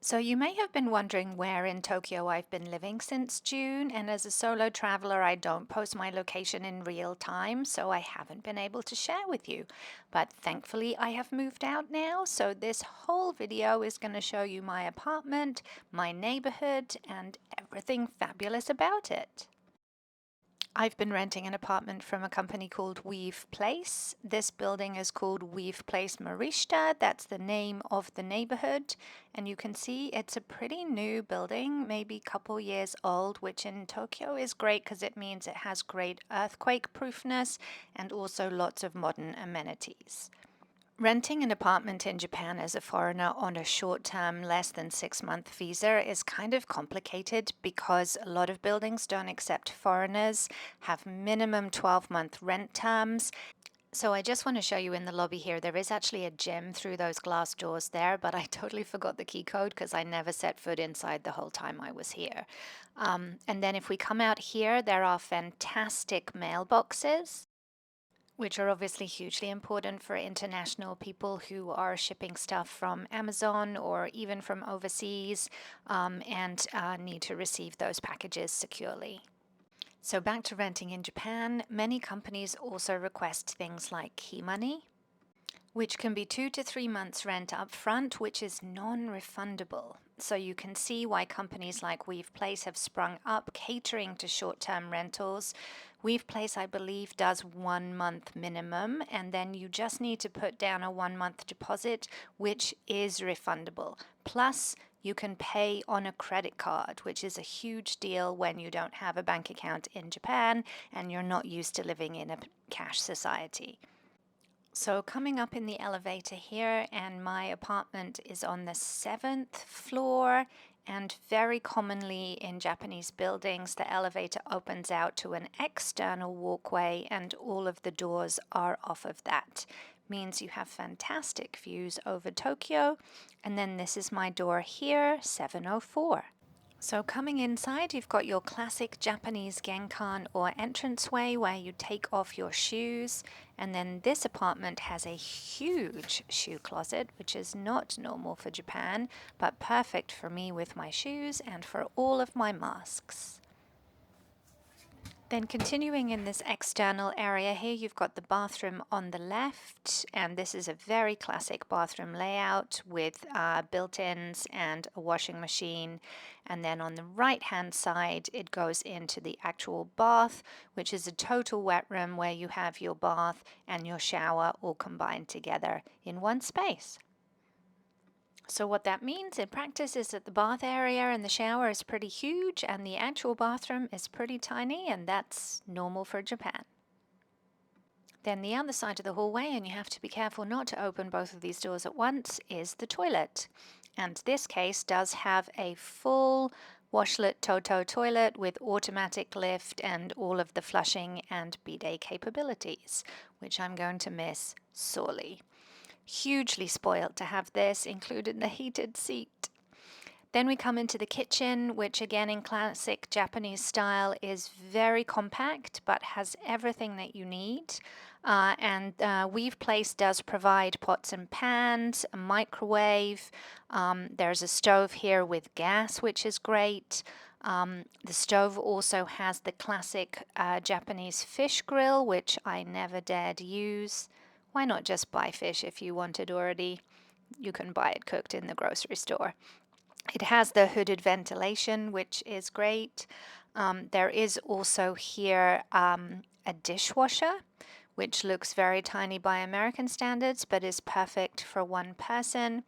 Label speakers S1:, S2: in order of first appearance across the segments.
S1: So you may have been wondering where in Tokyo I've been living since June, and as a solo traveler, I don't post my location in real time, so I haven't been able to share with you. But thankfully, I have moved out now, so this whole video is going to show you my apartment, my neighborhood, and everything fabulous about it. I've been renting an apartment from a company called Weave Place. This building is called Weave Place Marishta. That's the name of the neighborhood. And you can see it's a pretty new building, maybe a couple years old, which in Tokyo is great because it means it has great earthquake proofness and also lots of modern amenities. Renting an apartment in Japan as a foreigner on a short term, less than 6 month visa is kind of complicated because a lot of buildings don't accept foreigners, have minimum 12-month rent terms. So I just want to show you in the lobby here, there is actually a gym through those glass doors there, but I totally forgot the key code because I never set foot inside the whole time I was here. And then if we come out here, there are fantastic mailboxes, which are obviously hugely important for international people who are shipping stuff from Amazon or even from overseas, and need to receive those packages securely. So, back to renting in Japan, many companies also request things like key money, which can be 2 to 3 months rent up front, which is non-refundable. So you can see why companies like Weave Place have sprung up catering to short-term rentals. Weave Place, I believe, does 1 month minimum, and then you just need to put down a 1 month deposit, which is refundable. Plus, you can pay on a credit card, which is a huge deal when you don't have a bank account in Japan and you're not used to living in a cash society. So coming up in the elevator here, and my apartment is on the 7th floor, and very commonly in Japanese buildings, the elevator opens out to an external walkway and all of the doors are off of that. Means you have fantastic views over Tokyo. And then this is my door here, 704. So coming inside, you've got your classic Japanese genkan or entranceway where you take off your shoes. And then this apartment has a huge shoe closet, which is not normal for Japan, but perfect for me with my shoes and for all of my masks. Then continuing in this external area here, you've got the bathroom on the left, and this is a very classic bathroom layout with built-ins and a washing machine. And then on the right-hand side, it goes into the actual bath, which is a total wet room where you have your bath and your shower all combined together in one space. So what that means in practice is that the bath area and the shower is pretty huge and the actual bathroom is pretty tiny, and that's normal for Japan. Then the other side of the hallway, and you have to be careful not to open both of these doors at once, is the toilet. And this case does have a full washlet Toto toilet with automatic lift and all of the flushing and bidet capabilities, which I'm going to miss sorely. Hugely spoiled to have this, including the heated seat. Then we come into the kitchen, which again in classic Japanese style is very compact but has everything that you need. Weave Place does provide pots and pans, a microwave. There's a stove here with gas, which is great. The stove also has the classic Japanese fish grill, which I never dared use. Why not just buy fish if you want it already? You can buy it cooked in the grocery store. It has the hooded ventilation, which is great. There is also here a dishwasher, which looks very tiny by American standards, but is perfect for one person.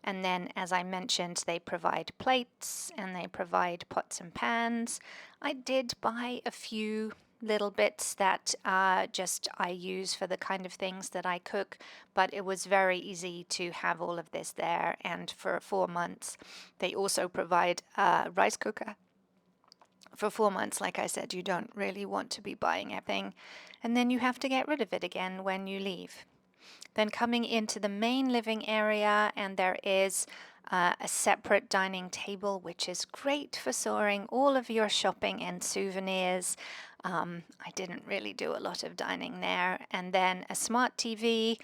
S1: And then, as I mentioned, they provide plates and they provide pots and pans. I did buy a few little bits that just I use for the kind of things that I cook, but it was very easy to have all of this there. And for 4 months, they also provide a rice cooker. For 4 months, like I said, you don't really want to be buying everything, and then you have to get rid of it again when you leave. Then coming into the main living area, and there is a separate dining table, which is great for storing all of your shopping and souvenirs. I didn't really do a lot of dining there. And then a smart TV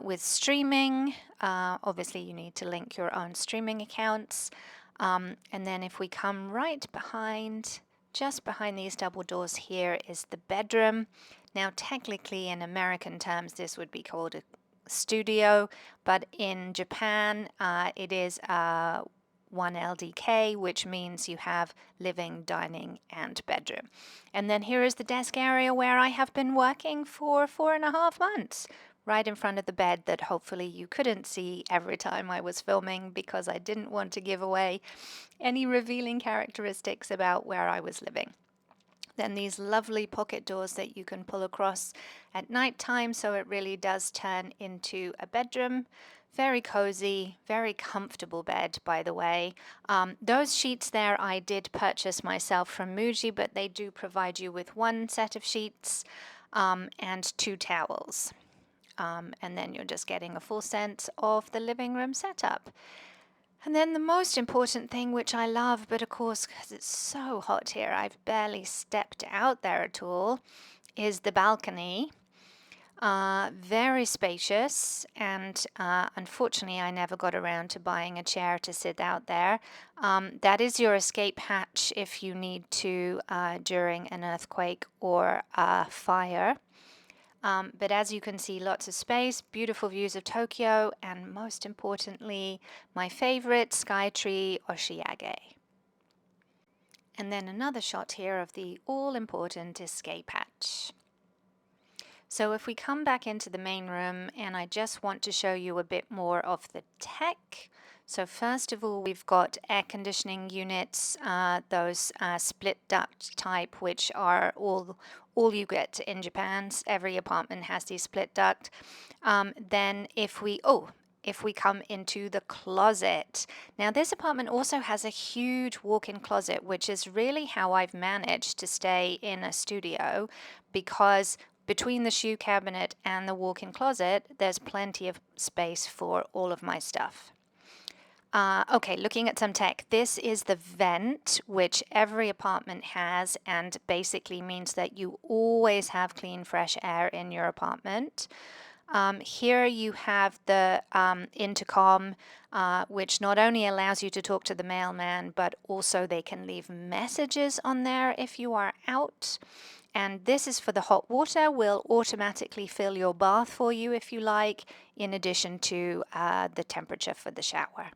S1: with streaming, obviously you need to link your own streaming accounts. And then if we come right behind, just behind these double doors here is the bedroom. Now, technically in American terms, this would be called a studio, but in Japan, it is 1 LDK, which means you have living, dining, and bedroom. And then here is the desk area where I have been working for 4.5 months, right in front of the bed that hopefully you couldn't see every time I was filming because I didn't want to give away any revealing characteristics about where I was living. Then these lovely pocket doors that you can pull across at night time, so it really does turn into a bedroom. Very cozy, very comfortable bed, by the way. Those sheets there I did purchase myself from Muji, but they do provide you with one set of sheets and 2 towels. And then you're just getting a full sense of the living room setup. And then the most important thing, which I love, but of course, because it's so hot here, I've barely stepped out there at all, is the balcony. Very spacious, and unfortunately, I never got around to buying a chair to sit out there. That is your escape hatch if you need to during an earthquake or a fire. But as you can see, lots of space, beautiful views of Tokyo, and most importantly, my favorite, Skytree Oshiage. And then another shot here of the all-important escape hatch. So if we come back into the main room, and I just want to show you a bit more of the tech. So first of all, we've got air conditioning units, those split duct type, which are all you get in Japan. Every apartment has these split duct. Then if we come into the closet. Now this apartment also has a huge walk-in closet, which is really how I've managed to stay in a studio, because between the shoe cabinet and the walk-in closet, there's plenty of space for all of my stuff. Okay, looking at some tech. This is the vent, which every apartment has, and basically means that you always have clean, fresh air in your apartment. Here you have the intercom, which not only allows you to talk to the mailman, but also they can leave messages on there if you are out. And this is for the hot water, will automatically fill your bath for you if you like, in addition to the temperature for the shower.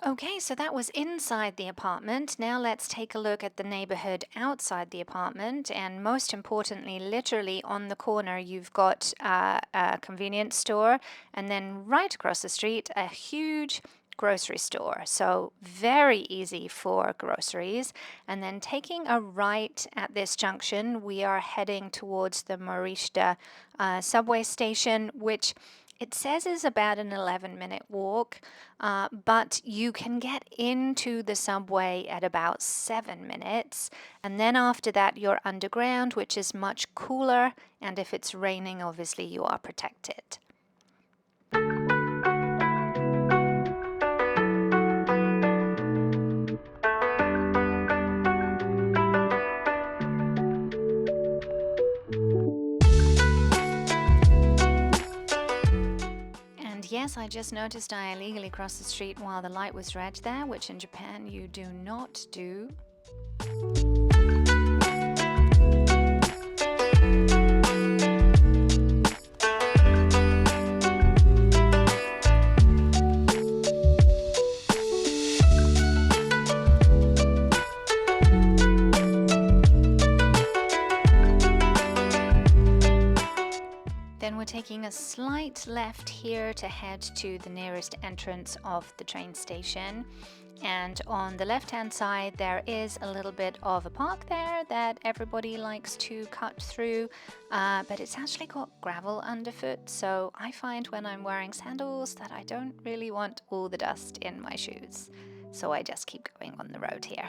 S1: Okay, so that was inside the apartment. Now let's take a look at the neighborhood outside the apartment. And most importantly, literally on the corner, you've got a convenience store. And then right across the street, a huge grocery store. So very easy for groceries. And then taking a right at this junction, we are heading towards the Morishita subway station, which it says is about an 11-minute walk, but you can get into the subway at about 7 minutes. And then after that, you're underground, which is much cooler. And if it's raining, obviously you are protected. Yes, I just noticed I illegally crossed the street while the light was red there, which in Japan you do not do. Then we're taking a slight left here to head to the nearest entrance of the train station. And on the left-hand side, there is a little bit of a park there that everybody likes to cut through, but it's actually got gravel underfoot. So I find when I'm wearing sandals that I don't really want all the dust in my shoes. So I just keep going on the road here.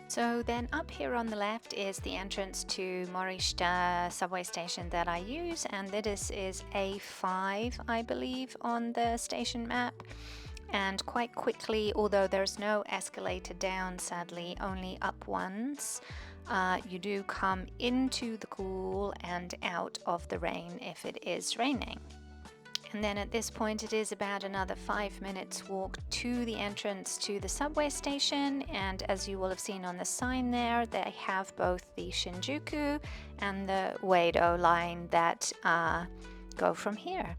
S1: So then up here on the left is the entrance to Morishita subway station that I use, and this is A5, I believe, on the station map. and quite quickly, although there's no escalator down, sadly, only up ones, you do come into the cool and out of the rain if it is raining. And then at this point it is about another 5 minutes walk to the entrance to the subway station, and as you will have seen on the sign there, they have both the Shinjuku and the Uedo line that go from here.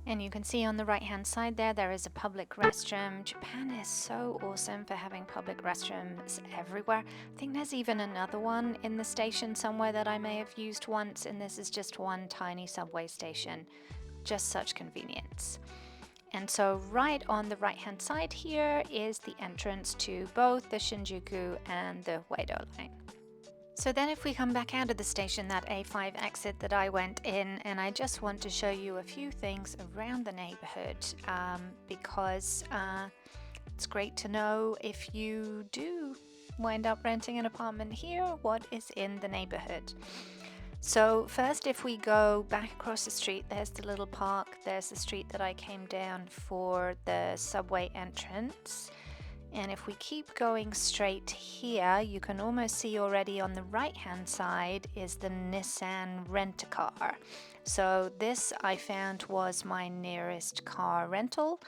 S1: And you can see on the right hand side there is a public restroom. Japan is so awesome for having public restrooms everywhere. I think there's even another one in the station somewhere that I may have used once, and this is just one tiny subway station. Just such convenience. And so right on the right hand side here is the entrance to both the Shinjuku and the Uedo line. So then if we come back out of the station, that A5 exit that I went in, and I just want to show you a few things around the neighborhood because it's great to know if you do wind up renting an apartment here, what is in the neighborhood. So first, if we go back across the street, there's the little park, there's the street that I came down for the subway entrance. And if we keep going straight here, you can almost see already on the right hand side is the Nissan Rent-A-Car. So this I found was my nearest car rental,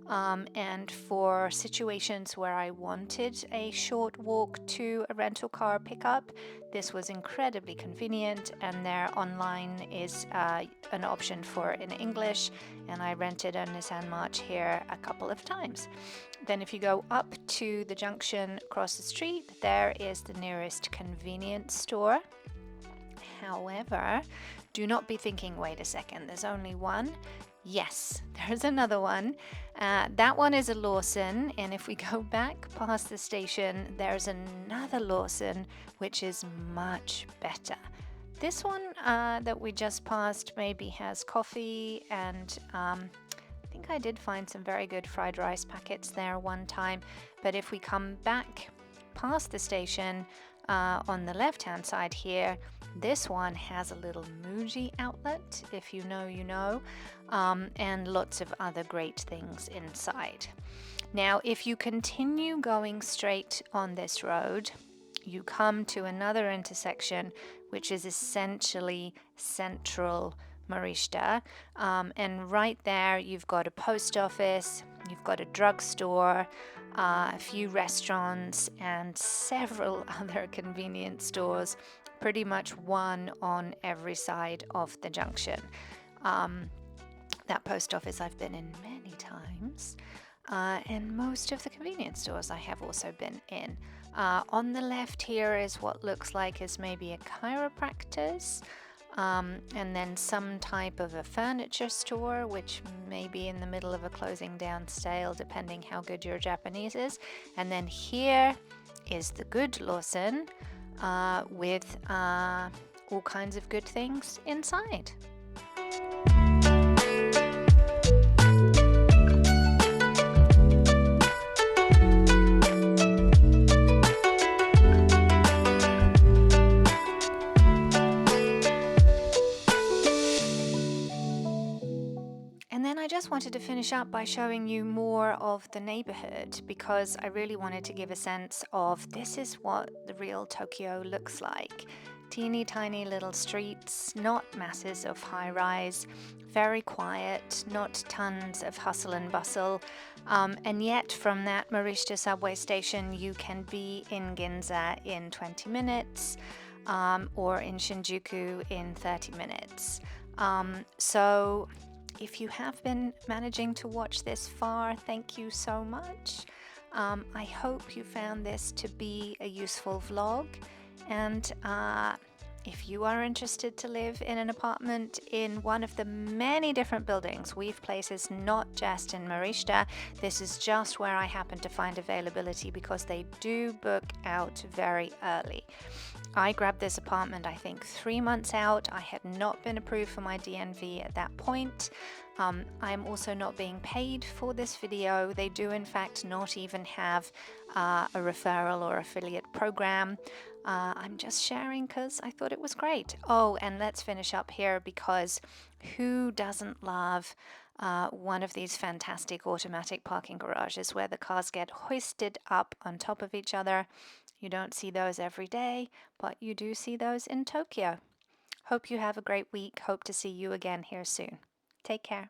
S1: and for situations where I wanted a short walk to a rental car pickup, this was incredibly convenient, and their online is an option for in English, and I rented a Nissan March here a couple of times. Then if you go up to the junction across the street, there is the nearest convenience store. However, do not be thinking, wait a second, there's only one. Yes, there's another one. That one is a Lawson, and if we go back past the station, there's another Lawson, which is much better. This one that we just passed maybe has coffee, and I think I did find some very good fried rice packets there one time. But if we come back past the station on the left hand side here, this one has a little Muji outlet, if you know you know, and lots of other great things inside. Now if you continue going straight on this road, you come to another intersection which is essentially central Morishita, and right there you've got a post office, you've got a drugstore, a few restaurants, and several other convenience stores, pretty much one on every side of the junction. That post office I've been in many times, and most of the convenience stores I have also been in. On the left here is what looks like is maybe a chiropractor's, and then some type of a furniture store, which may be in the middle of a closing down sale, depending how good your Japanese is. And then here is the good Lawson with all kinds of good things inside. I just wanted to finish up by showing you more of the neighborhood, because I really wanted to give a sense of this is what the real Tokyo looks like. Teeny tiny little streets, not masses of high-rise, very quiet, not tons of hustle and bustle, and yet from that Morishita subway station you can be in Ginza in 20 minutes or in Shinjuku in 30 minutes. So if you have been managing to watch this far, thank you so much. I hope you found this to be a useful vlog, and If you are interested to live in an apartment in one of the many different buildings, we've places not just in Marishta. This is just where I happen to find availability because they do book out very early. I grabbed this apartment, I think, 3 months out. I had not been approved for my DNV at that point. I'm also not being paid for this video. They do, in fact, not even have a referral or affiliate program. I'm just sharing because I thought it was great. Oh, and let's finish up here because who doesn't love one of these fantastic automatic parking garages where the cars get hoisted up on top of each other? You don't see those every day, but you do see those in Tokyo. Hope you have a great week. Hope to see you again here soon. Take care.